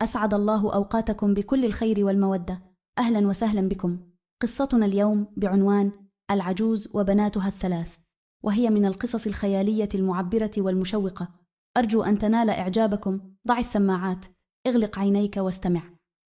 أسعد الله أوقاتكم بكل الخير والمودة. أهلا وسهلا بكم. قصتنا اليوم بعنوان العجوز وبناتها الثلاث، وهي من القصص الخيالية المعبرة والمشوقة. أرجو أن تنال إعجابكم. ضع السماعات، اغلق عينيك واستمع.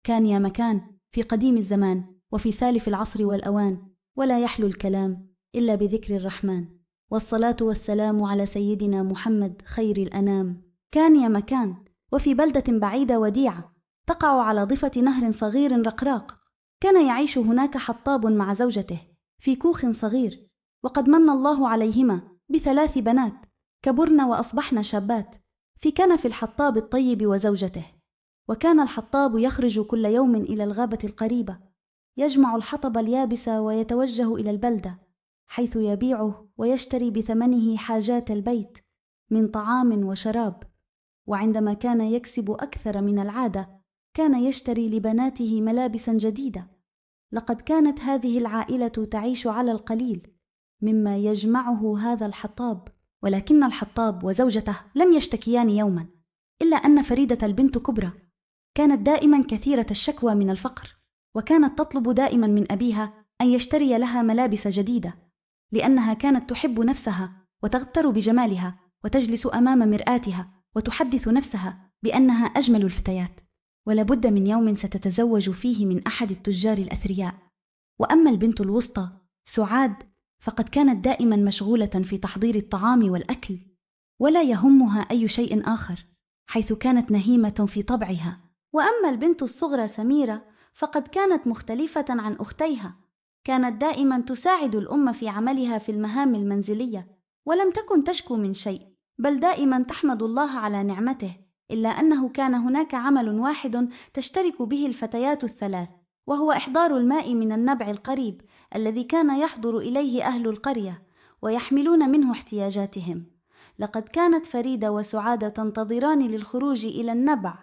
كان يا مكان، في قديم الزمان وفي سالف العصر والأوان، ولا يحلو الكلام إلا بذكر الرحمن، والصلاة والسلام على سيدنا محمد خير الأنام. كان يا مكان، وفي بلدة بعيدة وديعة تقع على ضفة نهر صغير رقراق، كان يعيش هناك حطاب مع زوجته في كوخ صغير، وقد من الله عليهما ب3 بنات كبرن وأصبحن شابات في كنف الحطاب الطيب وزوجته. وكان الحطاب يخرج كل يوم إلى الغابة القريبة، يجمع الحطب اليابس ويتوجه إلى البلدة، حيث يبيعه ويشتري بثمنه حاجات البيت من طعام وشراب. وعندما كان يكسب أكثر من العادة، كان يشتري لبناته ملابسا جديدة. لقد كانت هذه العائلة تعيش على القليل مما يجمعه هذا الحطاب، ولكن الحطاب وزوجته لم يشتكيان يوما، إلا أن فريدة البنت كبرى كانت دائما كثيرة الشكوى من الفقر، وكانت تطلب دائما من أبيها أن يشتري لها ملابس جديدة، لأنها كانت تحب نفسها وتغتر بجمالها، وتجلس أمام مرآتها وتحدث نفسها بأنها أجمل الفتيات، ولابد من يوم ستتزوج فيه من أحد التجار الأثرياء. وأما البنت الوسطى سعاد، فقد كانت دائما مشغولة في تحضير الطعام والأكل، ولا يهمها أي شيء آخر، حيث كانت نهيمة في طبعها. وأما البنت الصغرى سميرة، فقد كانت مختلفة عن أختيها، كانت دائما تساعد الأم في عملها في المهام المنزلية، ولم تكن تشكو من شيء، بل دائما تحمد الله على نعمته، إلا أنه كان هناك عمل واحد تشترك به الفتيات الثلاث، وهو إحضار الماء من النبع القريب الذي كان يحضر إليه أهل القرية ويحملون منه احتياجاتهم. لقد كانت فريدة وسعادة تنتظران للخروج إلى النبع،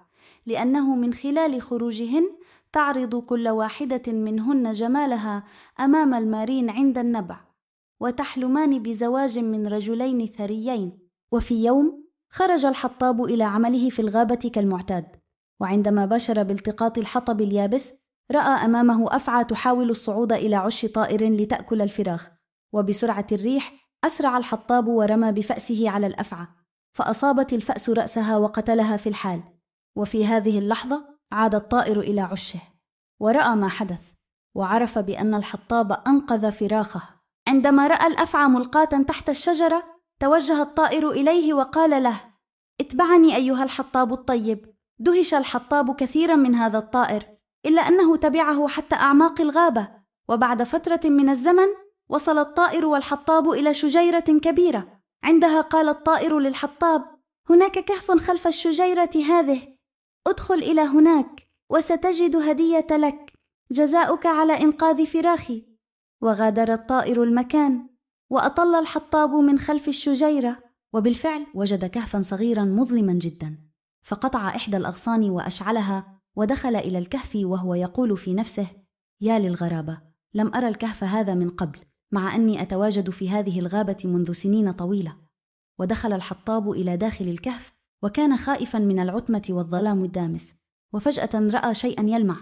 لأنه من خلال خروجهن تعرض كل واحدة منهن جمالها أمام المارين عند النبع، وتحلمان بزواج من رجلين ثريين. وفي يوم خرج الحطاب إلى عمله في الغابة كالمعتاد، وعندما باشر بالتقاط الحطب اليابس، رأى أمامه أفعى تحاول الصعود إلى عش طائر لتأكل الفراخ، وبسرعة الريح أسرع الحطاب ورمى بفأسه على الأفعى، فأصابت الفأس رأسها وقتلها في الحال. وفي هذه اللحظة عاد الطائر إلى عشه، ورأى ما حدث، وعرف بأن الحطاب أنقذ فراخه. عندما رأى الأفعى ملقاة تحت الشجرة، توجه الطائر إليه وقال له: اتبعني أيها الحطاب الطيب. دهش الحطاب كثيرا من هذا الطائر، إلا أنه تبعه حتى أعماق الغابة، وبعد فترة من الزمن وصل الطائر والحطاب إلى شجيرة كبيرة. عندها قال الطائر للحطاب: هناك كهف خلف الشجيرة هذه، ادخل إلى هناك وستجد هدية لك، جزاؤك على إنقاذ فراخي. وغادر الطائر المكان، وأطل الحطاب من خلف الشجيرة، وبالفعل وجد كهفا صغيرا مظلما جدا، فقطع إحدى الأغصان وأشعلها، ودخل إلى الكهف وهو يقول في نفسه: يا للغرابة، لم أرى الكهف هذا من قبل، مع أني أتواجد في هذه الغابة منذ سنين طويلة. ودخل الحطاب إلى داخل الكهف، وكان خائفا من العتمة والظلام الدامس، وفجأة رأى شيئا يلمع.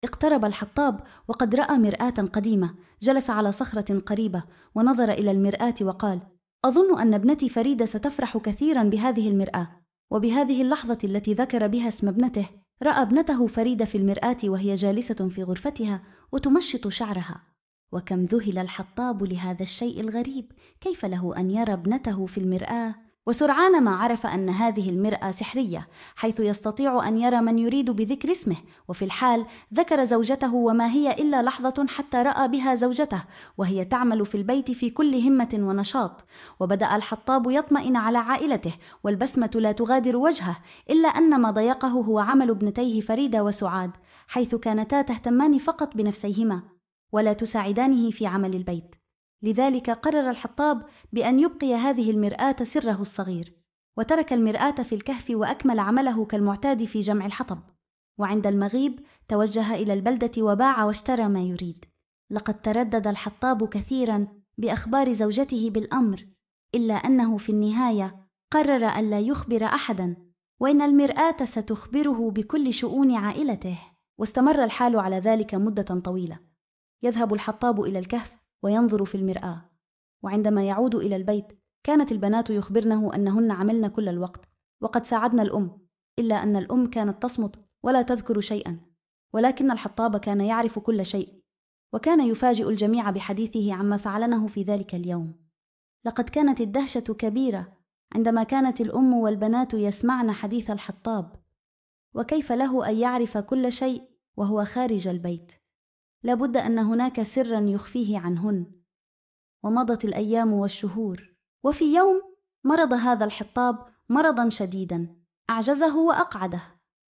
اقترب الحطاب وقد رأى مرآة قديمة، جلس على صخرة قريبة ونظر إلى المرآة وقال: أظن أن ابنتي فريدة ستفرح كثيرا بهذه المرآة. وبهذه اللحظة التي ذكر بها اسم ابنته، رأى ابنته فريدة في المرآة وهي جالسة في غرفتها وتمشط شعرها. وكم ذهل الحطاب لهذا الشيء الغريب، كيف له أن يرى ابنته في المرآة؟ وسرعان ما عرف أن هذه المرآة سحرية، حيث يستطيع أن يرى من يريد بذكر اسمه. وفي الحال ذكر زوجته، وما هي إلا لحظة حتى رأى بها زوجته وهي تعمل في البيت في كل همة ونشاط. وبدأ الحطاب يطمئن على عائلته، والبسمة لا تغادر وجهه، إلا أن ما ضيقه هو عمل ابنتيه فريدة وسعاد، حيث كانتا تهتمان فقط بنفسيهما ولا تساعدانه في عمل البيت. لذلك قرر الحطاب بأن يبقي هذه المرآة سره الصغير، وترك المرآة في الكهف وأكمل عمله كالمعتاد في جمع الحطب. وعند المغيب توجه إلى البلدة وباع واشترى ما يريد. لقد تردد الحطاب كثيرا بأخبار زوجته بالأمر، إلا أنه في النهاية قرر ألا يخبر أحدا، وإن المرآة ستخبره بكل شؤون عائلته. واستمر الحال على ذلك مدة طويلة. يذهب الحطاب إلى الكهف وينظر في المرآة، وعندما يعود إلى البيت كانت البنات يخبرنه أنهن عملن كل الوقت وقد ساعدن الأم، إلا أن الأم كانت تصمت ولا تذكر شيئا، ولكن الحطاب كان يعرف كل شيء، وكان يفاجئ الجميع بحديثه عما فعلنه في ذلك اليوم. لقد كانت الدهشة كبيرة عندما كانت الأم والبنات يسمعن حديث الحطاب، وكيف له أن يعرف كل شيء وهو خارج البيت؟ لابد أن هناك سرا يخفيه عنهن. ومضت الأيام والشهور، وفي يوم مرض هذا الحطاب مرضا شديدا أعجزه وأقعده،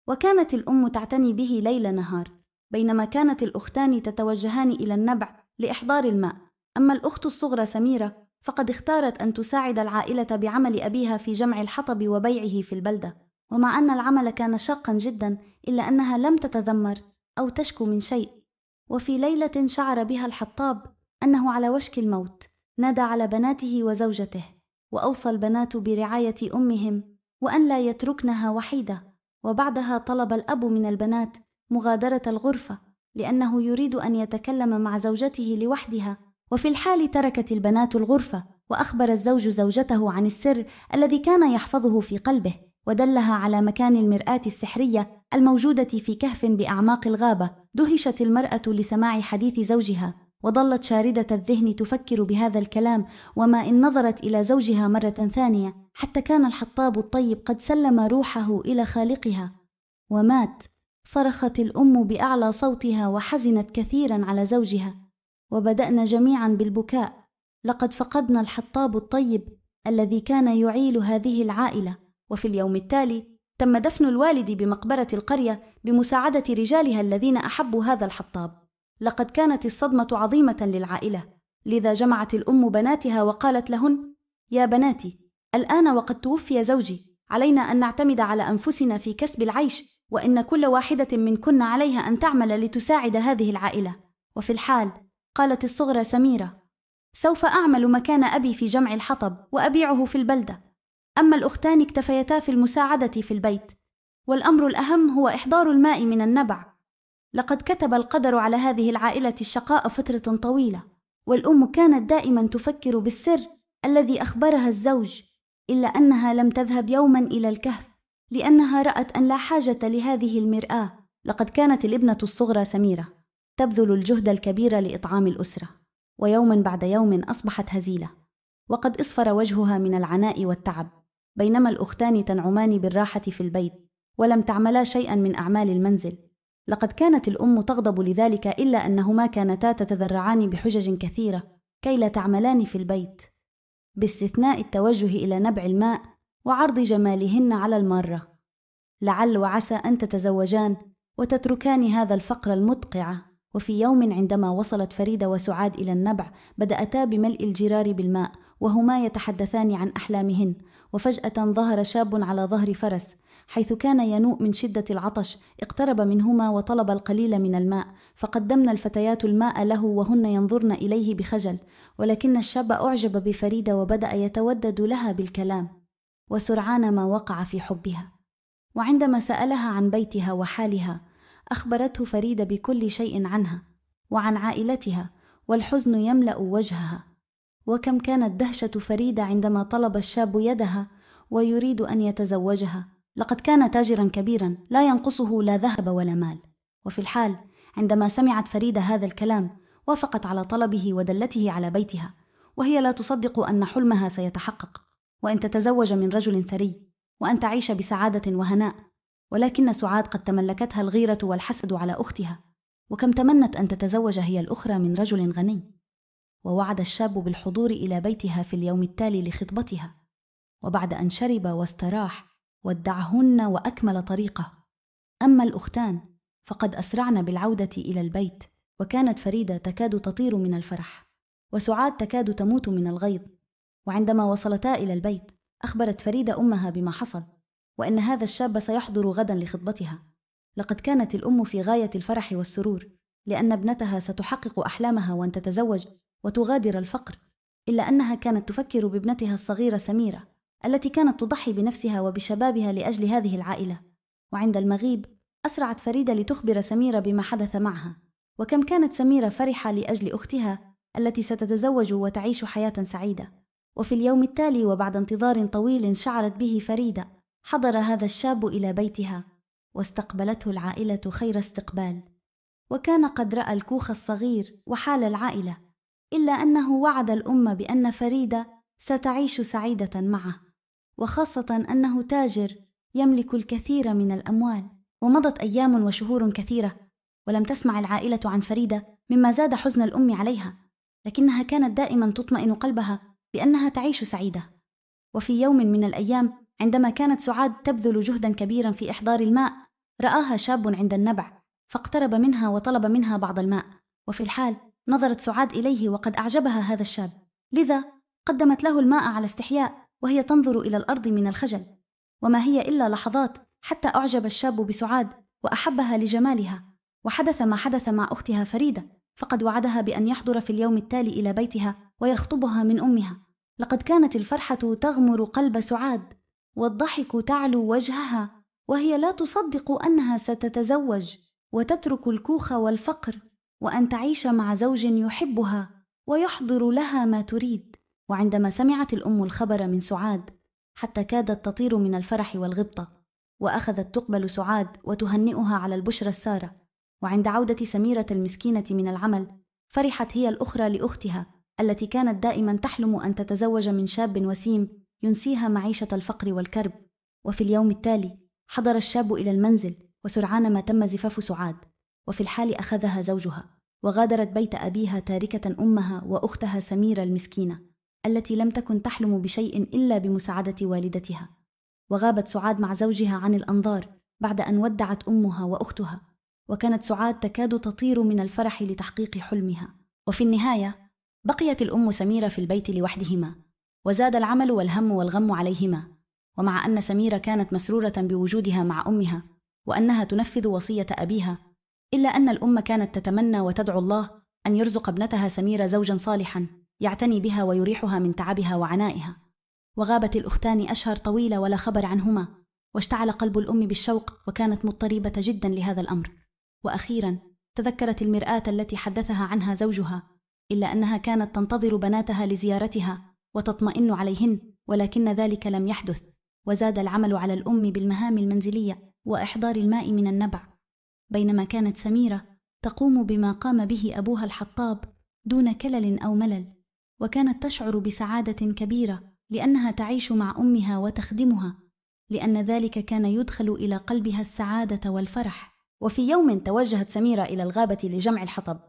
وكانت الأم تعتني به ليل نهار، بينما كانت الأختان تتوجهان إلى النبع لإحضار الماء. أما الأخت الصغرى سميرة فقد اختارت أن تساعد العائلة بعمل أبيها في جمع الحطب وبيعه في البلدة، ومع أن العمل كان شاقا جدا إلا أنها لم تتذمر أو تشكو من شيء. وفي ليلة شعر بها الحطاب أنه على وشك الموت، نادى على بناته وزوجته، وأوصى البنات برعاية أمهم وأن لا يتركنها وحيدة. وبعدها طلب الأب من البنات مغادرة الغرفة لأنه يريد أن يتكلم مع زوجته لوحدها. وفي الحال تركت البنات الغرفة، وأخبر الزوج زوجته عن السر الذي كان يحفظه في قلبه، ودلها على مكان المرآة السحرية الموجودة في كهف بأعماق الغابة. دهشت المرأة لسماع حديث زوجها، وظلت شاردة الذهن تفكر بهذا الكلام، وما إن نظرت إلى زوجها مرة ثانية، حتى كان الحطاب الطيب قد سلم روحه إلى خالقها ومات. صرخت الأم بأعلى صوتها وحزنت كثيرا على زوجها، وبدأنا جميعا بالبكاء. لقد فقدنا الحطاب الطيب الذي كان يعيل هذه العائلة. وفي اليوم التالي تم دفن الوالد بمقبرة القرية بمساعدة رجالها الذين أحبوا هذا الحطاب. لقد كانت الصدمة عظيمة للعائلة، لذا جمعت الأم بناتها وقالت لهن: يا بناتي، الآن وقد توفي زوجي، علينا أن نعتمد على أنفسنا في كسب العيش، وإن كل واحدة منكن عليها أن تعمل لتساعد هذه العائلة. وفي الحال قالت الصغرى سميرة: سوف أعمل مكان أبي في جمع الحطب وأبيعه في البلدة. أما الأختان اكتفيتا في المساعدة في البيت، والأمر الأهم هو إحضار الماء من النبع. لقد كتب القدر على هذه العائلة الشقاء فترة طويلة، والأم كانت دائما تفكر بالسر الذي أخبرها الزوج، إلا أنها لم تذهب يوما إلى الكهف لأنها رأت أن لا حاجة لهذه المرآة. لقد كانت الابنة الصغرى سميرة تبذل الجهد الكبير لإطعام الأسرة، ويوما بعد يوم أصبحت هزيلة، وقد أصفر وجهها من العناء والتعب، بينما الأختان تنعمان بالراحة في البيت ولم تعملا شيئا من أعمال المنزل. لقد كانت الأم تغضب لذلك، إلا أنهما كانتا تتذرعان بحجج كثيرة كي لا تعملان في البيت، باستثناء التوجه إلى نبع الماء وعرض جمالهن على المارة، لعل وعسى أن تتزوجان وتتركان هذا الفقر المدقع. وفي يوم عندما وصلت فريدة وسعاد إلى النبع، بدأتا بملء الجرار بالماء وهما يتحدثان عن أحلامهن، وفجأة ظهر شاب على ظهر فرس، حيث كان ينوء من شدة العطش. اقترب منهما وطلب القليل من الماء، فقدمنا الفتيات الماء له وهن ينظرن إليه بخجل، ولكن الشاب أعجب بفريدة وبدأ يتودد لها بالكلام، وسرعان ما وقع في حبها. وعندما سألها عن بيتها وحالها، أخبرته فريدة بكل شيء عنها وعن عائلتها، والحزن يملأ وجهها. وكم كانت دهشة فريدة عندما طلب الشاب يدها ويريد أن يتزوجها. لقد كان تاجرا كبيرا لا ينقصه لا ذهب ولا مال. وفي الحال عندما سمعت فريدة هذا الكلام وافقت على طلبه ودلته على بيتها، وهي لا تصدق أن حلمها سيتحقق، وأن تتزوج من رجل ثري، وأن تعيش بسعادة وهناء. ولكن سعاد قد تملكتها الغيرة والحسد على أختها، وكم تمنت أن تتزوج هي الأخرى من رجل غني. ووعد الشاب بالحضور إلى بيتها في اليوم التالي لخطبتها، وبعد أن شرب واستراح ودعهن وأكمل طريقه. أما الأختان فقد أسرعن بالعودة إلى البيت، وكانت فريدة تكاد تطير من الفرح، وسعاد تكاد تموت من الغيظ. وعندما وصلتا إلى البيت أخبرت فريدة أمها بما حصل، وأن هذا الشاب سيحضر غدا لخطبتها. لقد كانت الأم في غاية الفرح والسرور، لأن ابنتها ستحقق أحلامها وأن تتزوج وتغادر الفقر، إلا أنها كانت تفكر بابنتها الصغيرة سميرة التي كانت تضحي بنفسها وبشبابها لأجل هذه العائلة. وعند المغيب أسرعت فريدة لتخبر سميرة بما حدث معها، وكم كانت سميرة فرحة لأجل أختها التي ستتزوج وتعيش حياة سعيدة. وفي اليوم التالي وبعد انتظار طويل شعرت به فريدة، حضر هذا الشاب إلى بيتها واستقبلته العائلة خير استقبال، وكان قد رأى الكوخ الصغير وحال العائلة، إلا أنه وعد الأم بأن فريدة ستعيش سعيدة معه، وخاصة أنه تاجر يملك الكثير من الأموال. ومضت أيام وشهور كثيرة ولم تسمع العائلة عن فريدة، مما زاد حزن الأم عليها، لكنها كانت دائما تطمئن قلبها بأنها تعيش سعيدة. وفي يوم من الأيام عندما كانت سعاد تبذل جهدا كبيرا في إحضار الماء، رآها شاب عند النبع فاقترب منها وطلب منها بعض الماء، وفي الحال نظرت سعاد إليه وقد أعجبها هذا الشاب، لذا قدمت له الماء على استحياء وهي تنظر إلى الأرض من الخجل. وما هي إلا لحظات حتى أعجب الشاب بسعاد وأحبها لجمالها. وحدث ما حدث مع أختها فريدة، فقد وعدها بأن يحضر في اليوم التالي إلى بيتها ويخطبها من أمها. لقد كانت الفرحة تغمر قلب سعاد والضحك تعلو وجهها، وهي لا تصدق أنها ستتزوج وتترك الكوخ والفقر وأن تعيش مع زوج يحبها ويحضر لها ما تريد. وعندما سمعت الأم الخبر من سعاد حتى كادت تطير من الفرح والغبطة، وأخذت تقبل سعاد وتهنئها على البشرى السارة. وعند عودة سميرة المسكينة من العمل، فرحت هي الأخرى لأختها التي كانت دائما تحلم أن تتزوج من شاب وسيم ينسيها معيشة الفقر والكرب. وفي اليوم التالي حضر الشاب إلى المنزل، وسرعان ما تم زفاف سعاد، وفي الحال أخذها زوجها وغادرت بيت أبيها تاركة أمها وأختها سميرة المسكينة التي لم تكن تحلم بشيء إلا بمساعدة والدتها. وغابت سعاد مع زوجها عن الأنظار بعد أن ودعت أمها وأختها، وكانت سعاد تكاد تطير من الفرح لتحقيق حلمها. وفي النهاية بقيت الأم سميرة في البيت لوحدهما، وزاد العمل والهم والغم عليهما. ومع أن سميرة كانت مسرورة بوجودها مع أمها وأنها تنفذ وصية أبيها، إلا أن الأم كانت تتمنى وتدعو الله أن يرزق ابنتها سميرة زوجا صالحا يعتني بها ويريحها من تعبها وعنائها. وغابت الأختان أشهر طويلة ولا خبر عنهما، واشتعل قلب الأم بالشوق وكانت مضطربة جدا لهذا الأمر. وأخيرا تذكرت المرآة التي حدثها عنها زوجها، إلا أنها كانت تنتظر بناتها لزيارتها وتطمئن عليهن، ولكن ذلك لم يحدث. وزاد العمل على الأم بالمهام المنزلية وإحضار الماء من النبع، بينما كانت سميرة تقوم بما قام به أبوها الحطاب دون كلل أو ملل، وكانت تشعر بسعادة كبيرة لأنها تعيش مع أمها وتخدمها، لأن ذلك كان يدخل إلى قلبها السعادة والفرح. وفي يوم توجهت سميرة إلى الغابة لجمع الحطب،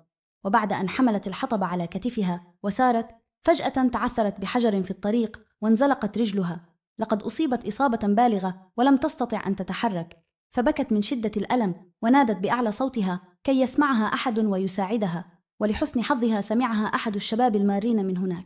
وبعد أن حملت الحطب على كتفها وسارت، فجأة تعثرت بحجر في الطريق وانزلقت رجلها. لقد أصيبت إصابة بالغة ولم تستطع أن تتحرك، فبكت من شدة الألم ونادت بأعلى صوتها كي يسمعها أحد ويساعدها. ولحسن حظها سمعها أحد الشباب المارين من هناك،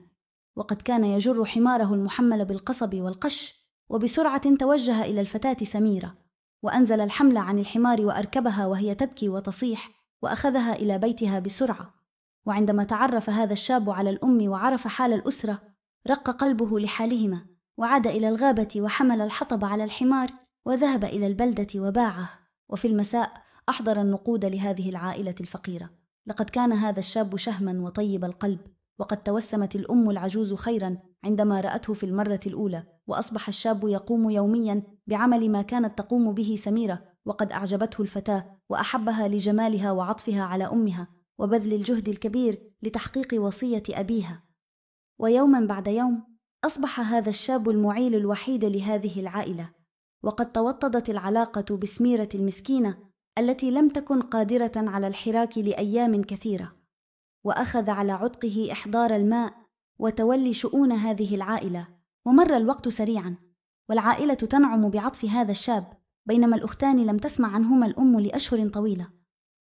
وقد كان يجر حماره المحمل بالقصب والقش، وبسرعة توجه إلى الفتاة سميرة وأنزل الحمل عن الحمار وأركبها وهي تبكي وتصيح، وأخذها إلى بيتها بسرعة. وعندما تعرف هذا الشاب على الأم وعرف حال الأسرة، رق قلبه لحالهما، وعاد إلى الغابة وحمل الحطب على الحمار وذهب إلى البلدة وباعه. وفي المساء أحضر النقود لهذه العائلة الفقيرة. لقد كان هذا الشاب شهما وطيب القلب، وقد توسمت الأم العجوز خيرا عندما رأته في المرة الأولى، وأصبح الشاب يقوم يوميا بعمل ما كانت تقوم به سميرة، وقد أعجبته الفتاة وأحبها لجمالها وعطفها على أمها وبذل الجهد الكبير لتحقيق وصية أبيها. ويوما بعد يوم أصبح هذا الشاب المعيل الوحيد لهذه العائلة، وقد توطدت العلاقة بسميرة المسكينة التي لم تكن قادرة على الحراك لأيام كثيرة، وأخذ على عتقه إحضار الماء وتولي شؤون هذه العائلة. ومر الوقت سريعا، والعائلة تنعم بعطف هذا الشاب، بينما الأختان لم تسمع عنهما الأم لأشهر طويلة.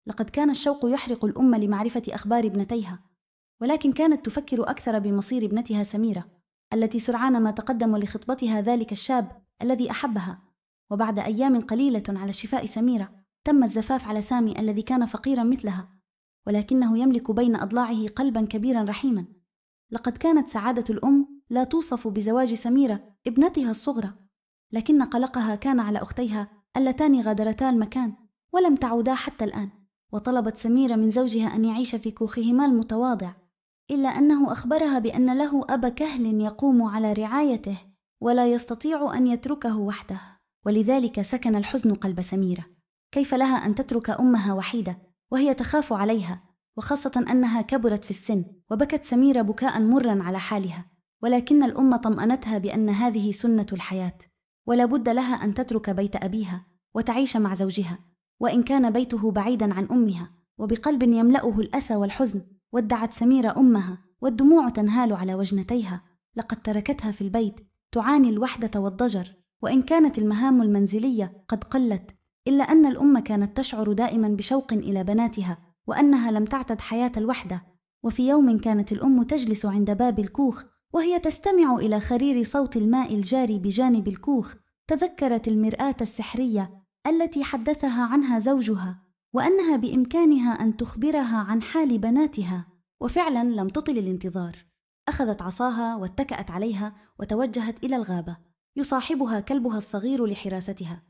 لقد كان الشوق يحرق الأم لمعرفة أخبار ابنتيها، ولكن كانت تفكر أكثر بمصير ابنتها سميرة التي سرعان ما تقدم لخطبتها ذلك الشاب الذي أحبها. وبعد أيام قليلة على شفاء سميرة، تم الزفاف على سامي الذي كان فقيرا مثلها، ولكنه يملك بين أضلاعه قلبا كبيرا رحيما. لقد كانت سعادة الأم لا توصف بزواج سميرة ابنتها الصغرى، لكن قلقها كان على أختيها اللتان غادرتا المكان ولم تعودا حتى الآن. وطلبت سميرة من زوجها أن يعيش في كوخهما المتواضع، إلا أنه أخبرها بأن له أبا كهل يقوم على رعايته ولا يستطيع أن يتركه وحده، ولذلك سكن الحزن قلب سميرة. كيف لها أن تترك أمها وحيدة وهي تخاف عليها، وخاصة أنها كبرت في السن؟ وبكت سميرة بكاء مرا على حالها، ولكن الأم طمأنتها بأن هذه سنة الحياة، ولا بد لها أن تترك بيت أبيها وتعيش مع زوجها، وإن كان بيته بعيدا عن أمها. وبقلب يملأه الأسى والحزن ودعت سميرة أمها والدموع تنهال على وجنتيها. لقد تركتها في البيت تعاني الوحدة والضجر، وإن كانت المهام المنزلية قد قلت، إلا أن الأم كانت تشعر دائما بشوق إلى بناتها، وأنها لم تعتد حياة الوحدة. وفي يوم كانت الأم تجلس عند باب الكوخ وهي تستمع إلى خرير صوت الماء الجاري بجانب الكوخ، تذكرت المرآة السحرية التي حدثها عنها زوجها، وأنها بإمكانها أن تخبرها عن حال بناتها. وفعلا لم تطل الانتظار، أخذت عصاها واتكأت عليها وتوجهت إلى الغابة، يصاحبها كلبها الصغير لحراستها.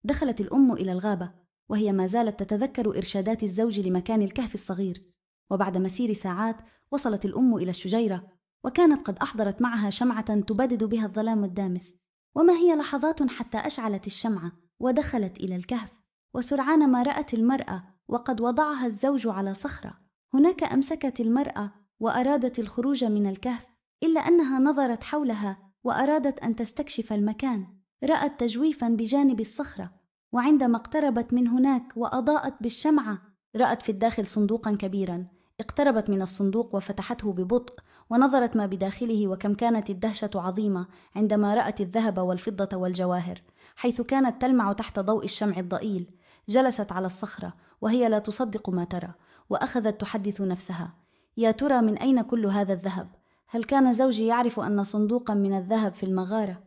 دخلت الأم إلى الغابة وهي ما زالت تتذكر إرشادات الزوج لمكان الكهف الصغير، وبعد مسير ساعات وصلت الأم إلى الشجيرة، وكانت قد أحضرت معها شمعة تبدد بها الظلام الدامس. وما هي لحظات حتى أشعلت الشمعة ودخلت إلى الكهف، وسرعان ما رأت المرأة وقد وضعها الزوج على صخرة. هناك أمسكت المرأة وأرادت الخروج من الكهف، إلا أنها نظرت حولها وأرادت أن تستكشف المكان. رأت تجويفا بجانب الصخرة، وعندما اقتربت من هناك وأضاءت بالشمعة رأت في الداخل صندوقا كبيرا. اقتربت من الصندوق وفتحته ببطء ونظرت ما بداخله، وكم كانت الدهشة عظيمة عندما رأت الذهب والفضة والجواهر، حيث كانت تلمع تحت ضوء الشمع الضئيل. جلست على الصخرة وهي لا تصدق ما ترى، وأخذت تحدث نفسها: يا ترى من أين كل هذا الذهب؟ هل كان زوجي يعرف أن صندوقا من الذهب في المغارة؟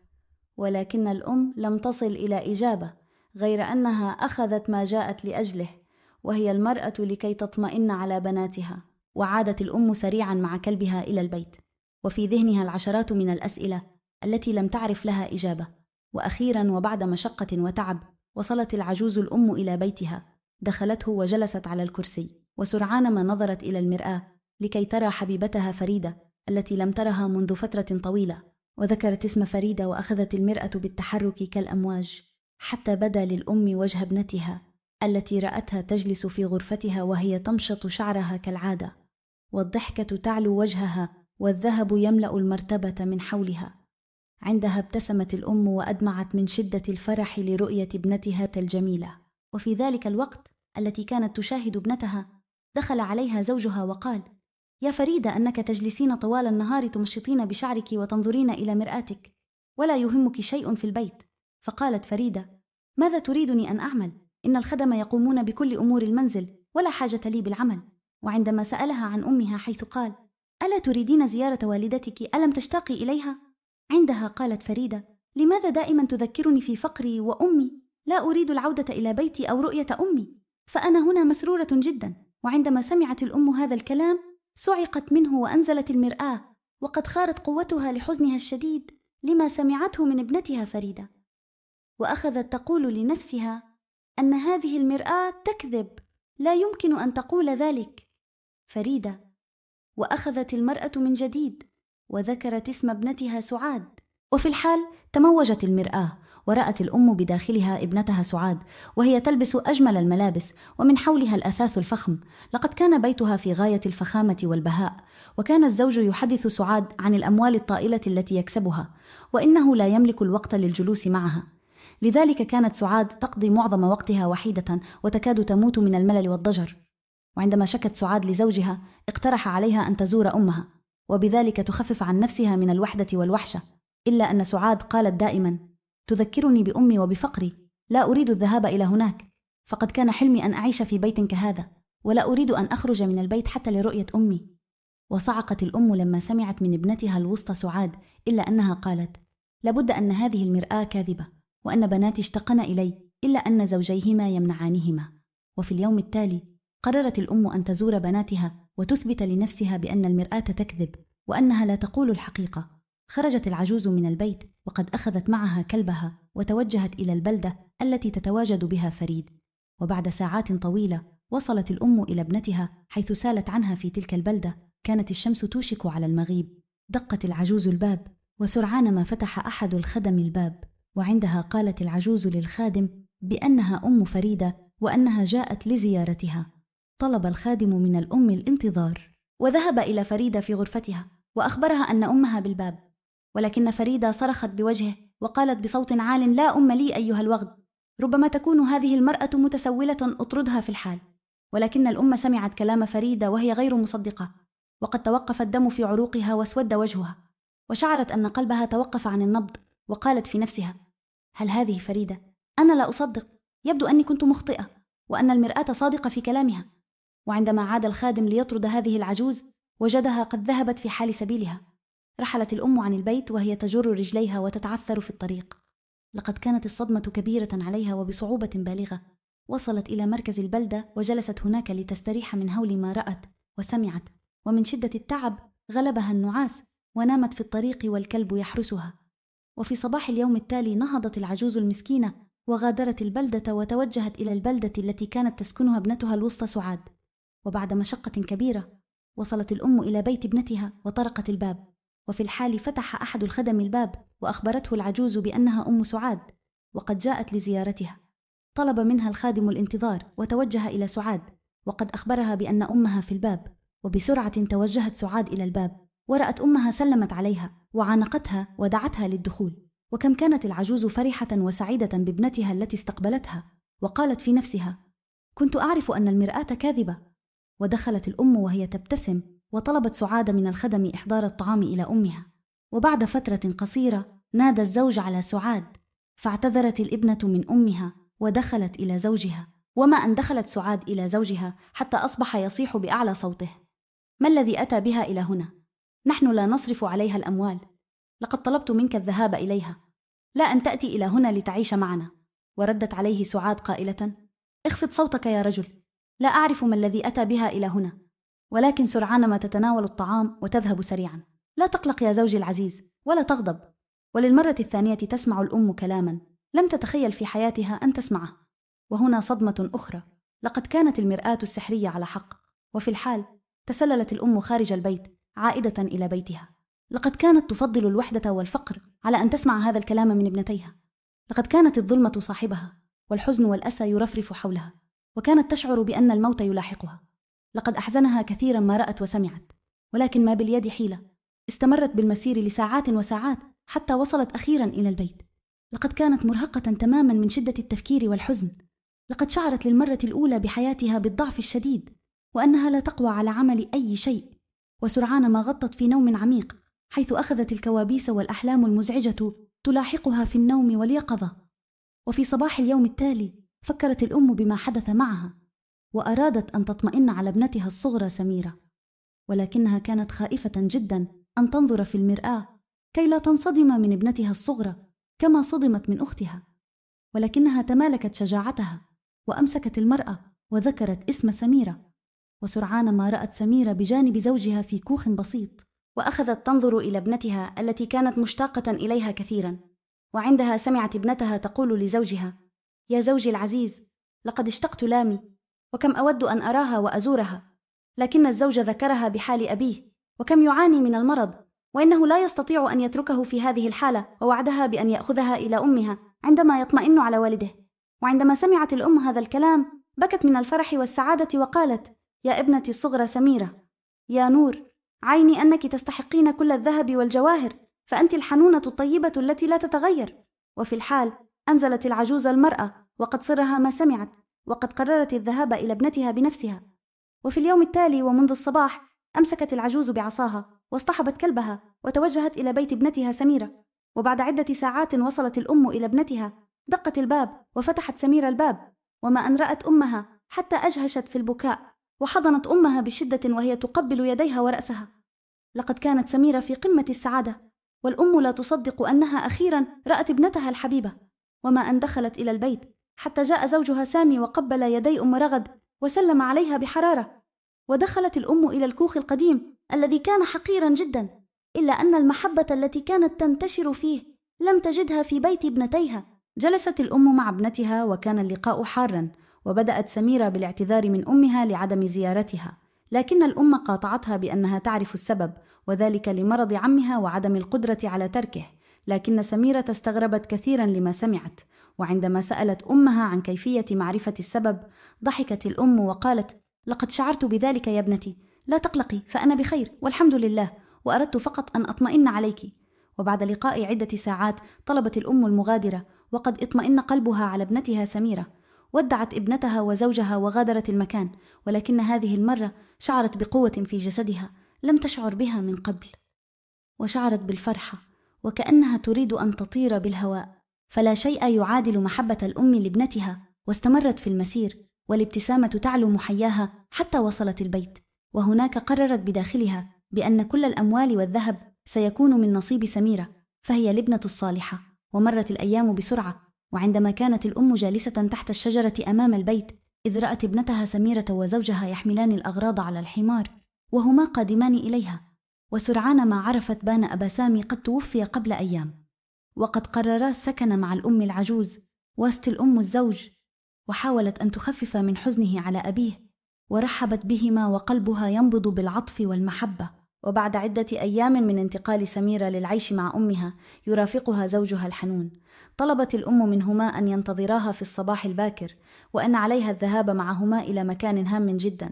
ولكن الأم لم تصل إلى إجابة، غير أنها أخذت ما جاءت لأجله، وهي المرأة لكي تطمئن على بناتها. وعادت الأم سريعا مع كلبها إلى البيت، وفي ذهنها العشرات من الأسئلة التي لم تعرف لها إجابة. وأخيرا وبعد مشقة وتعب وصلت العجوز الأم إلى بيتها، دخلته وجلست على الكرسي، وسرعان ما نظرت إلى المرآة لكي ترى حبيبتها فريدة التي لم ترها منذ فترة طويلة، وذكرت اسم فريدة، وأخذت المرأة بالتحرك كالأمواج حتى بدا للأم وجه ابنتها التي رأتها تجلس في غرفتها وهي تمشط شعرها كالعادة، والضحكة تعلو وجهها والذهب يملأ المرتبة من حولها. عندها ابتسمت الأم وأدمعت من شدة الفرح لرؤية ابنتها الجميلة. وفي ذلك الوقت التي كانت تشاهد ابنتها دخل عليها زوجها وقال: يا فريدة، أنك تجلسين طوال النهار تمشطين بشعرك وتنظرين إلى مرآتك ولا يهمك شيء في البيت. فقالت فريدة: ماذا تريدني أن أعمل؟ إن الخدم يقومون بكل أمور المنزل ولا حاجة لي بالعمل. وعندما سألها عن أمها حيث قال: ألا تريدين زيارة والدتك؟ ألم تشتاقي إليها؟ عندها قالت فريدة: لماذا دائما تذكرني في فقري وأمي؟ لا أريد العودة إلى بيتي أو رؤية أمي، فأنا هنا مسرورة جدا. وعندما سمعت الأم هذا الكلام صعقت منه وأنزلت المرآة، وقد خارت قوتها لحزنها الشديد لما سمعته من ابنتها فريدة، وأخذت تقول لنفسها أن هذه المرآة تكذب، لا يمكن أن تقول ذلك فريدة. وأخذت المرأة من جديد وذكرت اسم ابنتها سعاد. وفي الحال تموجت المرآة، ورأت الأم بداخلها ابنتها سعاد وهي تلبس أجمل الملابس، ومن حولها الأثاث الفخم. لقد كان بيتها في غاية الفخامة والبهاء، وكان الزوج يحدث سعاد عن الأموال الطائلة التي يكسبها، وإنه لا يملك الوقت للجلوس معها. لذلك كانت سعاد تقضي معظم وقتها وحيدة وتكاد تموت من الملل والضجر. وعندما شكت سعاد لزوجها اقترح عليها أن تزور أمها، وبذلك تخفف عن نفسها من الوحدة والوحشة. إلا أن سعاد قالت دائما: تذكرني بأمي وبفقري، لا أريد الذهاب إلى هناك، فقد كان حلمي أن أعيش في بيت كهذا، ولا أريد أن أخرج من البيت حتى لرؤية أمي. وصعقت الأم لما سمعت من ابنتها الوسطى سعاد، إلا أنها قالت: لابد أن هذه المرآة كاذبة، وأن بناتي اشتقن إلي، إلا أن زوجيهما يمنعانهما. وفي اليوم التالي قررت الأم أن تزور بناتها وتثبت لنفسها بأن المرآة تكذب، وأنها لا تقول الحقيقة. خرجت العجوز من البيت وقد أخذت معها كلبها وتوجهت إلى البلدة التي تتواجد بها فريد. وبعد ساعات طويلة وصلت الأم إلى ابنتها حيث سالت عنها في تلك البلدة. كانت الشمس توشك على المغيب. دقت العجوز الباب، وسرعان ما فتح أحد الخدم الباب، وعندها قالت العجوز للخادم بأنها أم فريدة وأنها جاءت لزيارتها. طلب الخادم من الأم الانتظار، وذهب إلى فريدة في غرفتها وأخبرها أن أمها بالباب، ولكن فريدة صرخت بوجهه وقالت بصوت عال: لا أم لي أيها الوغد، ربما تكون هذه المرأة متسولة، أطردها في الحال. ولكن الأم سمعت كلام فريدة وهي غير مصدقة، وقد توقف الدم في عروقها واسود وجهها، وشعرت أن قلبها توقف عن النبض، وقالت في نفسها: هل هذه فريدة؟ أنا لا أصدق، يبدو أني كنت مخطئة وأن المرآة صادقة في كلامها. وعندما عاد الخادم ليطرد هذه العجوز وجدها قد ذهبت في حال سبيلها. رحلت الأم عن البيت وهي تجر رجليها وتتعثر في الطريق. لقد كانت الصدمة كبيرة عليها وبصعوبة بالغة. وصلت إلى مركز البلدة وجلست هناك لتستريح من هول ما رأت وسمعت، ومن شدة التعب غلبها النعاس ونامت في الطريق والكلب يحرسها. وفي صباح اليوم التالي نهضت العجوز المسكينة وغادرت البلدة وتوجهت إلى البلدة التي كانت تسكنها ابنتها الوسطى سعاد. وبعد مشقة كبيرة وصلت الأم إلى بيت ابنتها وطرقت الباب، وفي الحال فتح أحد الخدم الباب وأخبرته العجوز بأنها أم سعاد وقد جاءت لزيارتها. طلب منها الخادم الانتظار وتوجه إلى سعاد، وقد أخبرها بأن أمها في الباب. وبسرعة توجهت سعاد إلى الباب ورأت أمها سلمت عليها وعانقتها ودعتها للدخول. وكم كانت العجوز فرحة وسعيدة بابنتها التي استقبلتها، وقالت في نفسها: كنت أعرف أن المرآة كاذبة. ودخلت الأم وهي تبتسم وطلبت سعاد من الخدم إحضار الطعام إلى أمها. وبعد فترة قصيرة نادى الزوج على سعاد، فاعتذرت الابنة من أمها ودخلت إلى زوجها. وما أن دخلت سعاد إلى زوجها حتى أصبح يصيح بأعلى صوته: ما الذي أتى بها إلى هنا؟ نحن لا نصرف عليها الأموال، لقد طلبت منك الذهاب إليها، لا أن تأتي إلى هنا لتعيش معنا. وردت عليه سعاد قائلة: اخفض صوتك يا رجل، لا أعرف ما الذي أتى بها إلى هنا، ولكن سرعان ما تتناول الطعام وتذهب سريعا. لا تقلق يا زوجي العزيز ولا تغضب. وللمرة الثانية تسمع الأم كلاما لم تتخيل في حياتها أن تسمعه. وهنا صدمة أخرى، لقد كانت المرآة السحرية على حق. وفي الحال تسللت الأم خارج البيت عائدة إلى بيتها. لقد كانت تفضل الوحدة والفقر على أن تسمع هذا الكلام من ابنتيها. لقد كانت الظلمة صاحبها والحزن والأسى يرفرف حولها، وكانت تشعر بأن الموت يلاحقها. لقد أحزنها كثيرا ما رأت وسمعت، ولكن ما باليد حيلة. استمرت بالمسير لساعات وساعات حتى وصلت أخيرا إلى البيت. لقد كانت مرهقة تماما من شدة التفكير والحزن. لقد شعرت للمرة الأولى بحياتها بالضعف الشديد، وأنها لا تقوى على عمل أي شيء. وسرعان ما غطت في نوم عميق، حيث أخذت الكوابيس والأحلام المزعجة تلاحقها في النوم واليقظة. وفي صباح اليوم التالي فكرت الأم بما حدث معها، وأرادت أن تطمئن على ابنتها الصغرى سميرة، ولكنها كانت خائفة جدا أن تنظر في المرآة كي لا تنصدم من ابنتها الصغرى كما صدمت من أختها. ولكنها تمالكت شجاعتها وأمسكت المرأة وذكرت اسم سميرة. وسرعان ما رأت سميرة بجانب زوجها في كوخ بسيط، وأخذت تنظر إلى ابنتها التي كانت مشتاقة إليها كثيرا. وعندها سمعت ابنتها تقول لزوجها: يا زوجي العزيز، لقد اشتقت لامي، وكم أود أن أراها وأزورها، لكن الزوج ذكرها بحال أبيه وكم يعاني من المرض، وإنه لا يستطيع أن يتركه في هذه الحالة، ووعدها بأن يأخذها إلى أمها عندما يطمئن على والده. وعندما سمعت الأم هذا الكلام بكت من الفرح والسعادة وقالت: يا ابنتي الصغرى سميرة، يا نور عيني أنك تستحقين كل الذهب والجواهر، فأنت الحنونة الطيبة التي لا تتغير. وفي الحال أنزلت العجوز المرأة وقد سرها ما سمعت، وقد قررت الذهاب إلى ابنتها بنفسها. وفي اليوم التالي ومنذ الصباح أمسكت العجوز بعصاها واصطحبت كلبها وتوجهت إلى بيت ابنتها سميرة. وبعد عدة ساعات وصلت الأم إلى ابنتها. دقت الباب وفتحت سميرة الباب، وما أن رأت أمها حتى أجهشت في البكاء، وحضنت أمها بشدة وهي تقبل يديها ورأسها. لقد كانت سميرة في قمة السعادة، والأم لا تصدق أنها أخيرا رأت ابنتها الحبيبة. وما أن دخلت إلى البيت حتى جاء زوجها سامي وقبل يدي أم رغد وسلم عليها بحرارة. ودخلت الأم إلى الكوخ القديم الذي كان حقيرا جدا، إلا أن المحبة التي كانت تنتشر فيه لم تجدها في بيت ابنتيها. جلست الأم مع ابنتها وكان اللقاء حاراً، وبدأت سميرة بالاعتذار من أمها لعدم زيارتها، لكن الأم قاطعتها بأنها تعرف السبب، وذلك لمرض عمها وعدم القدرة على تركه. لكن سميرة استغربت كثيراً لما سمعت، وعندما سألت أمها عن كيفية معرفة السبب ضحكت الأم وقالت: لقد شعرت بذلك يا ابنتي، لا تقلقي فأنا بخير والحمد لله، وأردت فقط أن أطمئن عليك. وبعد لقاء عدة ساعات طلبت الأم المغادرة، وقد اطمئن قلبها على ابنتها سميرة. ودعت ابنتها وزوجها وغادرت المكان، ولكن هذه المرة شعرت بقوة في جسدها لم تشعر بها من قبل، وشعرت بالفرحة وكأنها تريد أن تطير بالهواء. فلا شيء يعادل محبة الأم لابنتها، واستمرت في المسير والابتسامة تعلو محياها حتى وصلت البيت. وهناك قررت بداخلها بأن كل الأموال والذهب سيكون من نصيب سميرة، فهي الابنة الصالحة. ومرت الأيام بسرعة، وعندما كانت الأم جالسة تحت الشجرة أمام البيت إذ رأت ابنتها سميرة وزوجها يحملان الأغراض على الحمار وهما قادمان إليها. وسرعان ما عرفت بان أبا سامي قد توفي قبل أيام، وقد قررا السكن مع الأم العجوز وسط الأم الزوج، وحاولت أن تخفف من حزنه على أبيه، ورحبت بهما وقلبها ينبض بالعطف والمحبة. وبعد عدة أيام من انتقال سميرة للعيش مع أمها يرافقها زوجها الحنون، طلبت الأم منهما أن ينتظراها في الصباح الباكر، وأن عليها الذهاب معهما إلى مكان هام جدا.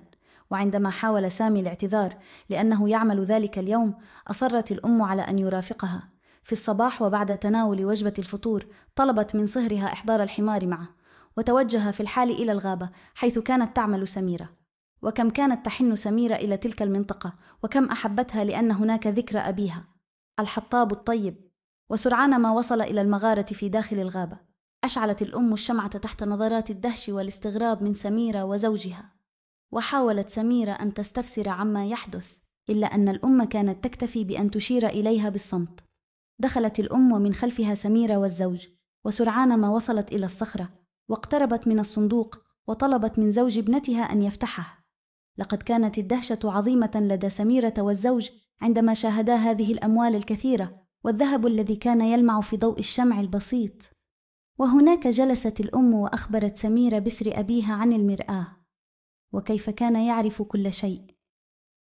وعندما حاول سامي الاعتذار لأنه يعمل ذلك اليوم، أصرت الأم على أن يرافقها في الصباح. وبعد تناول وجبة الفطور طلبت من صهرها إحضار الحمار معه، وتوجه في الحال إلى الغابة حيث كانت تعمل سميرة. وكم كانت تحن سميرة إلى تلك المنطقة، وكم أحبتها لأن هناك ذكر أبيها الحطاب الطيب. وسرعان ما وصل إلى المغارة في داخل الغابة، أشعلت الأم الشمعة تحت نظرات الدهش والاستغراب من سميرة وزوجها، وحاولت سميرة أن تستفسر عما يحدث، إلا أن الأم كانت تكتفي بأن تشير إليها بالصمت. دخلت الأم ومن خلفها سميرة والزوج، وسرعان ما وصلت إلى الصخرة واقتربت من الصندوق وطلبت من زوج ابنتها أن يفتحه. لقد كانت الدهشة عظيمة لدى سميرة والزوج عندما شاهدا هذه الأموال الكثيرة والذهب الذي كان يلمع في ضوء الشمع البسيط. وهناك جلست الأم وأخبرت سميرة بسر أبيها عن المرآة، وكيف كان يعرف كل شيء،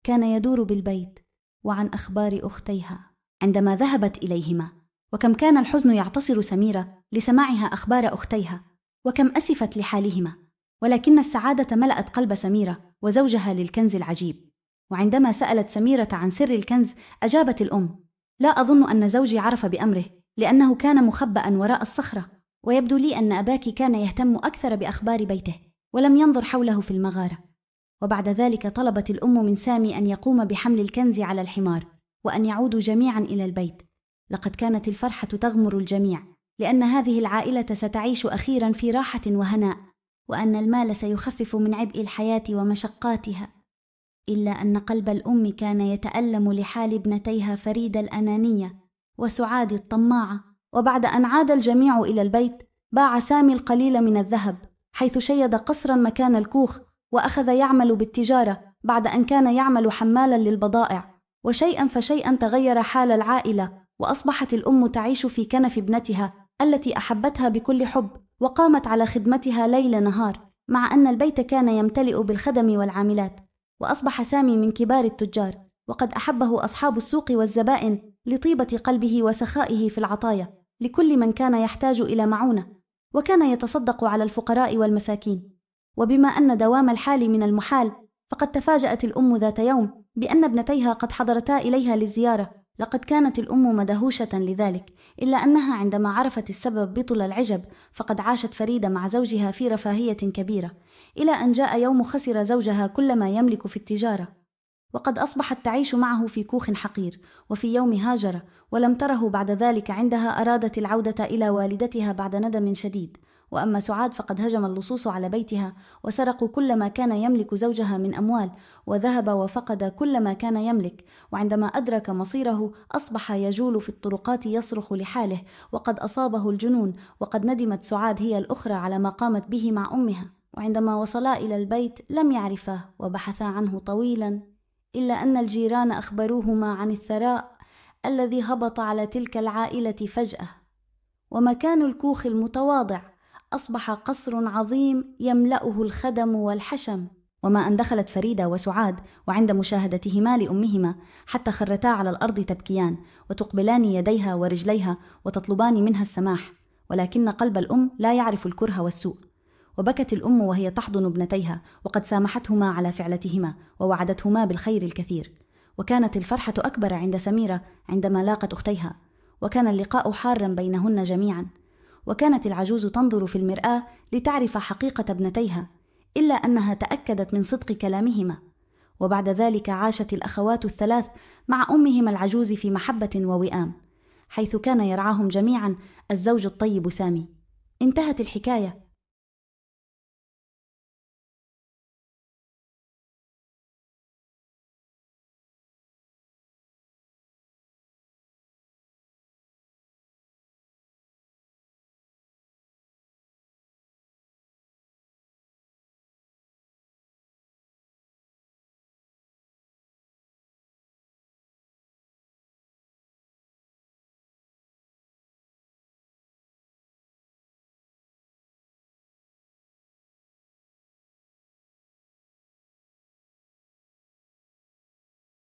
كان يدور بالبيت، وعن أخبار أختيها عندما ذهبت إليهما. وكم كان الحزن يعتصر سميرة لسماعها أخبار أختيها، وكم أسفت لحالهما، ولكن السعادة ملأت قلب سميرة وزوجها للكنز العجيب. وعندما سألت سميرة عن سر الكنز أجابت الأم: لا أظن أن زوجي عرف بأمره، لأنه كان مخبأ وراء الصخرة، ويبدو لي أن أباك كان يهتم أكثر بأخبار بيته ولم ينظر حوله في المغارة. وبعد ذلك طلبت الأم من سامي أن يقوم بحمل الكنز على الحمار، وأن يعودوا جميعا إلى البيت. لقد كانت الفرحة تغمر الجميع، لأن هذه العائلة ستعيش أخيرا في راحة وهناء، وأن المال سيخفف من عبء الحياة ومشقاتها. إلا أن قلب الأم كان يتألم لحال ابنتيها فريدة الأنانية وسعاد الطماعة. وبعد أن عاد الجميع إلى البيت باع سامي القليل من الذهب، حيث شيد قصرا مكان الكوخ، وأخذ يعمل بالتجارة بعد أن كان يعمل حمالا للبضائع. وشيئا فشيئا تغير حال العائلة، وأصبحت الأم تعيش في كنف ابنتها التي أحبتها بكل حب، وقامت على خدمتها ليل نهار، مع أن البيت كان يمتلئ بالخدم والعاملات. وأصبح سامي من كبار التجار، وقد أحبه أصحاب السوق والزبائن لطيبة قلبه وسخائه في العطايا لكل من كان يحتاج إلى معونة، وكان يتصدق على الفقراء والمساكين. وبما أن دوام الحال من المحال، فقد تفاجأت الأم ذات يوم بأن ابنتيها قد حضرتا إليها للزيارة. لقد كانت الأم مدهوشة لذلك، إلا أنها عندما عرفت السبب بطل العجب، فقد عاشت فريدة مع زوجها في رفاهية كبيرة، إلى أن جاء يوم خسر زوجها كل ما يملك في التجارة، وقد أصبحت تعيش معه في كوخ حقير. وفي يوم هاجر ولم تره بعد ذلك عندها أرادت العودة إلى والدتها بعد ندم شديد. وأما سعاد فقد هجم اللصوص على بيتها وسرقوا كل ما كان يملك زوجها من أموال، وذهب وفقد كل ما كان يملك. وعندما أدرك مصيره أصبح يجول في الطرقات يصرخ لحاله، وقد أصابه الجنون. وقد ندمت سعاد هي الأخرى على ما قامت به مع أمها. وعندما وصلا إلى البيت لم يعرفاه وبحثا عنه طويلا، إلا أن الجيران أخبروهما عن الثراء الذي هبط على تلك العائلة فجأة، ومكان الكوخ المتواضع أصبح قصر عظيم يملأه الخدم والحشم. وما أن دخلت فريدة وسعاد وعند مشاهدتهما لأمهما حتى خرتا على الأرض تبكيان وتقبلان يديها ورجليها وتطلبان منها السماح، ولكن قلب الأم لا يعرف الكره والسوء. وبكت الأم وهي تحضن ابنتيها وقد سامحتهما على فعلتهما ووعدتهما بالخير الكثير. وكانت الفرحة أكبر عند سميرة عندما لاقت أختيها، وكان اللقاء حارا بينهن جميعا. وكانت العجوز تنظر في المرآة لتعرف حقيقة ابنتيها، إلا أنها تأكدت من صدق كلامهما. وبعد ذلك عاشت الأخوات الثلاث مع أمهما العجوز في محبة ووئام، حيث كان يرعاهم جميعا الزوج الطيب سامي. انتهت الحكاية،